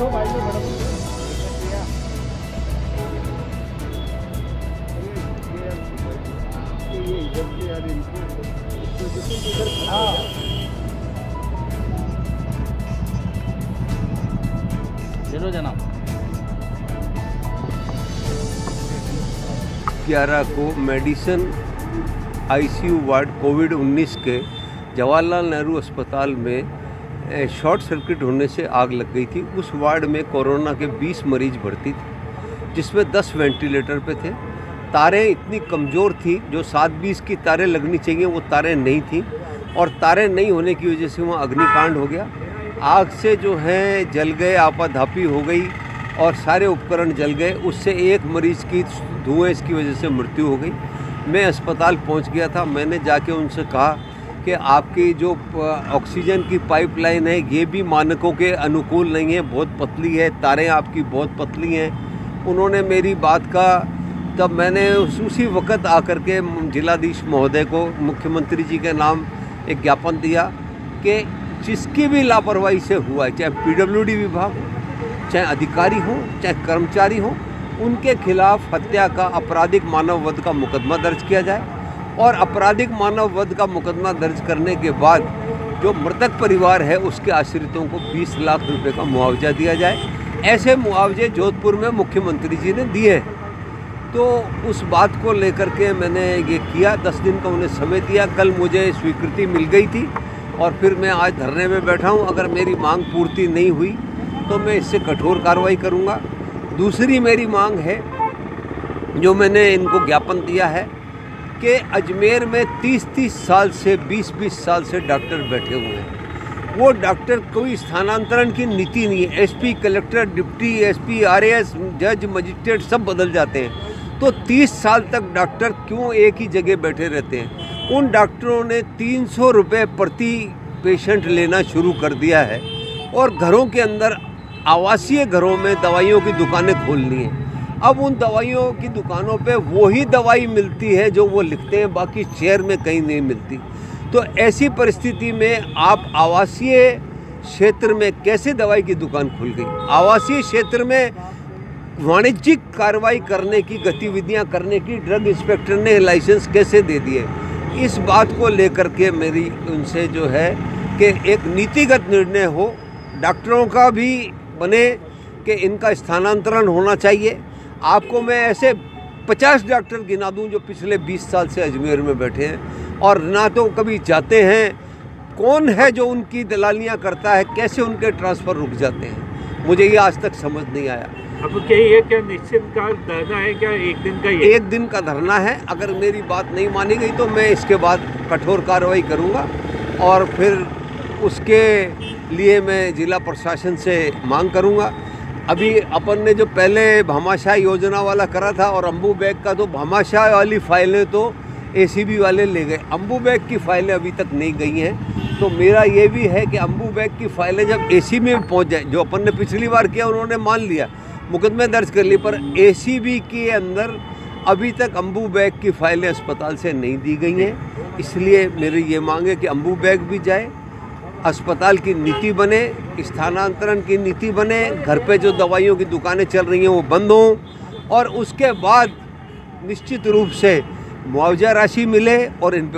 चलो जनाब। 11 को मेडिसन आईसीयू वार्ड कोविड-19 के जवाहरलाल नेहरू अस्पताल में शॉर्ट सर्किट होने से आग लग गई थी। उस वार्ड में कोरोना के 20 मरीज भर्ती थे, जिसमें 10 वेंटिलेटर पे थे। तारें इतनी कमज़ोर थी, जो 720 की तारें लगनी चाहिए वो तारें नहीं थी, और तारें नहीं होने की वजह से वहाँ अग्निकांड हो गया। आग से जो है जल गए, आपाधापी हो गई और सारे उपकरण जल गए। उससे एक मरीज़ की धुएं की वजह से मृत्यु हो गई। मैं अस्पताल पहुंच गया था। मैंने जाके उनसे कहा कि आपकी जो ऑक्सीजन की पाइपलाइन है ये भी मानकों के अनुकूल नहीं है, बहुत पतली है, तारें आपकी बहुत पतली हैं। उन्होंने मेरी बात का, तब मैंने उसी वक्त आकर के जिलाधीश महोदय को मुख्यमंत्री जी के नाम एक ज्ञापन दिया कि जिसकी भी लापरवाही से हुआ है, चाहे पीडब्ल्यूडी विभाग हो, चाहे अधिकारी हो, चाहे कर्मचारी हो, उनके खिलाफ हत्या का आपराधिक मानव वध का मुकदमा दर्ज किया जाए, और आपराधिक मानव वध का मुकदमा दर्ज करने के बाद जो मृतक परिवार है उसके आश्रितों को 20 लाख रुपए का मुआवजा दिया जाए। ऐसे मुआवजे जोधपुर में मुख्यमंत्री जी ने दिए हैं। तो उस बात को लेकर के मैंने ये किया। 10 दिन का उन्हें समय दिया। कल मुझे स्वीकृति मिल गई थी और फिर मैं आज धरने में बैठा हूँ। अगर मेरी मांग पूर्ति नहीं हुई तो मैं इससे कठोर कार्रवाई करूँगा। दूसरी मेरी मांग है, जो मैंने इनको ज्ञापन दिया है, कि अजमेर में 30-30 साल से 20-20 साल से डॉक्टर बैठे हुए हैं। वो डॉक्टर कोई स्थानांतरण की नीति नहीं है। SP, collector, deputy SP, RAS, जज, मजिस्ट्रेट सब बदल जाते हैं। तो 30 साल तक डॉक्टर क्यों एक ही जगह बैठे रहते हैं? उन डॉक्टरों ने 300 रुपये प्रति पेशेंट लेना शुरू कर दिया है, और घरों के अंदर, आवासीय घरों में दवाइयों की दुकानें खोलनी है। अब उन दवाइयों की दुकानों पे वही दवाई मिलती है जो वो लिखते हैं, बाकी शहर में कहीं नहीं मिलती। तो ऐसी परिस्थिति में आप आवासीय क्षेत्र में कैसे दवाई की दुकान खुल गई? आवासीय क्षेत्र में वाणिज्यिक कार्रवाई करने की, गतिविधियां करने की ड्रग इंस्पेक्टर ने लाइसेंस कैसे दे दिए? इस बात को लेकर के मेरी उनसे जो है कि एक नीतिगत निर्णय हो, डॉक्टरों का भी बने कि इनका स्थानांतरण होना चाहिए। आपको मैं ऐसे 50 डॉक्टर गिना दूं जो पिछले 20 साल से अजमेर में बैठे हैं और ना तो कभी जाते हैं। कौन है जो उनकी दलालियां करता है? कैसे उनके ट्रांसफ़र रुक जाते हैं? मुझे ये आज तक समझ नहीं आया। अब क्या निश्चित का धरना है, क्या एक दिन का? एक दिन का धरना है। अगर मेरी बात नहीं मानी गई तो मैं इसके बाद कठोर कार्रवाई करूँगा, और फिर उसके लिए मैं जिला प्रशासन से मांग करूँगा। अभी अपन ने जो पहले भामाशाह योजना वाला करा था, और अम्बू बैग का, तो भामाशाह वाली फाइलें तो एसीबी वाले ले गए, अम्बू बैग की फाइलें अभी तक नहीं गई हैं। तो मेरा ये भी है कि अम्बू बैग की फाइलें जब एसीबी में पहुंच जाए, जो अपन ने पिछली बार किया उन्होंने मान लिया, मुकदमे दर्ज कर लिए, पर एसीबी के अंदर अभी तक अम्बू बैग की फाइलें अस्पताल से नहीं दी गई हैं। इसलिए मेरी ये मांग है कि अम्बू बैग भी जाए, अस्पताल की नीति बने, स्थानांतरण की नीति बने, घर पे जो दवाइयों की दुकानें चल रही हैं वो बंद हों, और उसके बाद निश्चित रूप से मुआवजा राशि मिले और इन पे